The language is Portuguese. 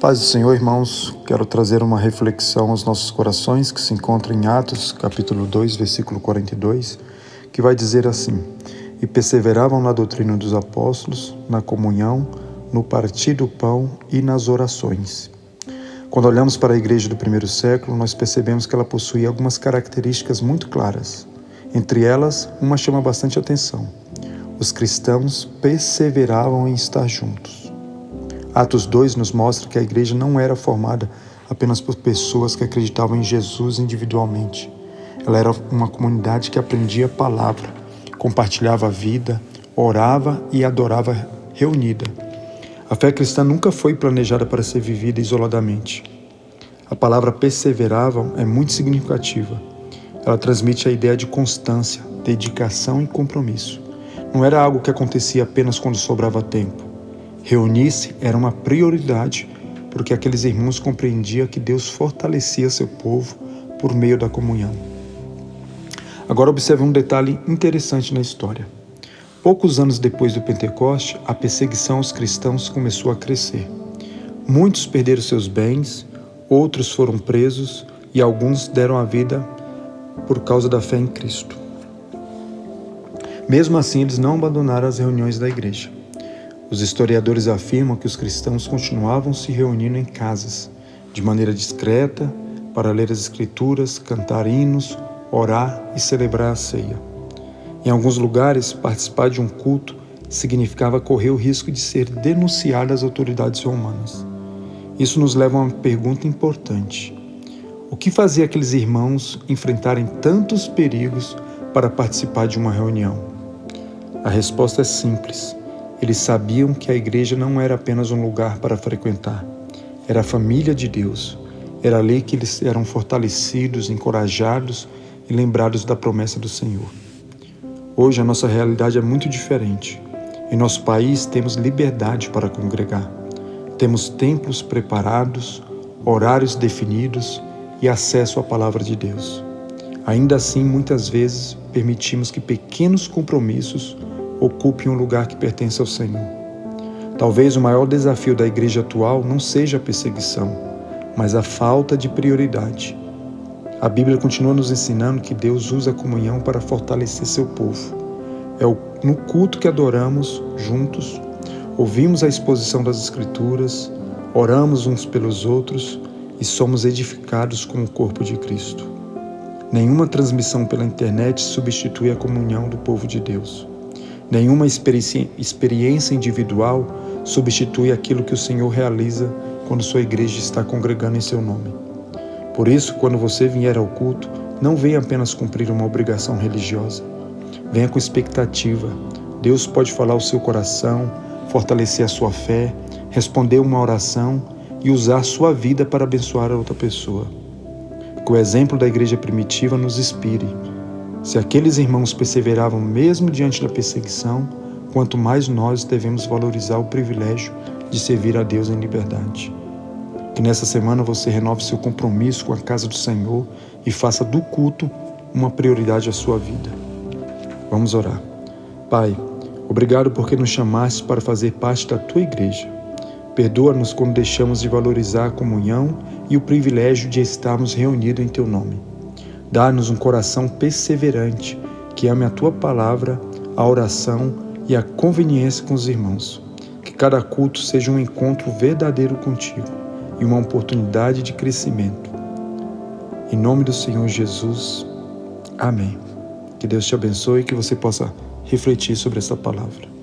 Paz do Senhor, irmãos, quero trazer uma reflexão aos nossos corações que se encontra em Atos, capítulo 2, versículo 42, que vai dizer assim: E perseveravam na doutrina dos apóstolos, na comunhão, no partir do pão e nas orações. Quando olhamos para a igreja do primeiro século, nós percebemos que ela possuía algumas características muito claras. Entre elas, uma chama bastante atenção: os cristãos perseveravam em estar juntos. Atos 2 nos mostra que a igreja não era formada apenas por pessoas que acreditavam em Jesus individualmente. Ela era uma comunidade que aprendia a palavra, compartilhava a vida, orava e adorava reunida. A fé cristã nunca foi planejada para ser vivida isoladamente. A palavra perseveravam é muito significativa. Ela transmite a ideia de constância, dedicação e compromisso. Não era algo que acontecia apenas quando sobrava tempo. Reunir-se era uma prioridade, porque aqueles irmãos compreendiam que Deus fortalecia seu povo por meio da comunhão. Agora observe um detalhe interessante na história. Poucos anos depois do Pentecoste, a perseguição aos cristãos começou a crescer. Muitos perderam seus bens, outros foram presos e alguns deram a vida por causa da fé em Cristo. Mesmo assim, eles não abandonaram as reuniões da igreja. Os historiadores afirmam que os cristãos continuavam se reunindo em casas, de maneira discreta, para ler as escrituras, cantar hinos, orar e celebrar a ceia. Em alguns lugares, participar de um culto significava correr o risco de ser denunciado às autoridades romanas. Isso nos leva a uma pergunta importante: o que fazia aqueles irmãos enfrentarem tantos perigos para participar de uma reunião? A resposta é simples. Eles sabiam que a igreja não era apenas um lugar para frequentar. Era a família de Deus. Era ali que eles eram fortalecidos, encorajados e lembrados da promessa do Senhor. Hoje a nossa realidade é muito diferente. Em nosso país temos liberdade para congregar. Temos templos preparados, horários definidos e acesso à palavra de Deus. Ainda assim, muitas vezes, permitimos que pequenos compromissos ocupem um lugar que pertence ao Senhor. Talvez o maior desafio da igreja atual não seja a perseguição, mas a falta de prioridade. A Bíblia continua nos ensinando que Deus usa a comunhão para fortalecer seu povo. É no culto que adoramos juntos, ouvimos a exposição das Escrituras, oramos uns pelos outros e somos edificados como o corpo de Cristo. Nenhuma transmissão pela internet substitui a comunhão do povo de Deus. Nenhuma experiência individual substitui aquilo que o Senhor realiza quando sua igreja está congregando em seu nome. Por isso, quando você vier ao culto, não venha apenas cumprir uma obrigação religiosa. Venha com expectativa. Deus pode falar ao seu coração, fortalecer a sua fé, responder uma oração e usar sua vida para abençoar a outra pessoa. Que o exemplo da igreja primitiva nos inspire. Se aqueles irmãos perseveravam mesmo diante da perseguição, quanto mais nós devemos valorizar o privilégio de servir a Deus em liberdade. Que nessa semana você renove seu compromisso com a casa do Senhor e faça do culto uma prioridade à sua vida. Vamos orar. Pai, obrigado porque nos chamaste para fazer parte da tua igreja. Perdoa-nos quando deixamos de valorizar a comunhão e o privilégio de estarmos reunidos em teu nome. Dá-nos um coração perseverante, que ame a Tua palavra, a oração e a conveniência com os irmãos. Que cada culto seja um encontro verdadeiro contigo e uma oportunidade de crescimento. Em nome do Senhor Jesus, amém. Que Deus te abençoe e que você possa refletir sobre essa palavra.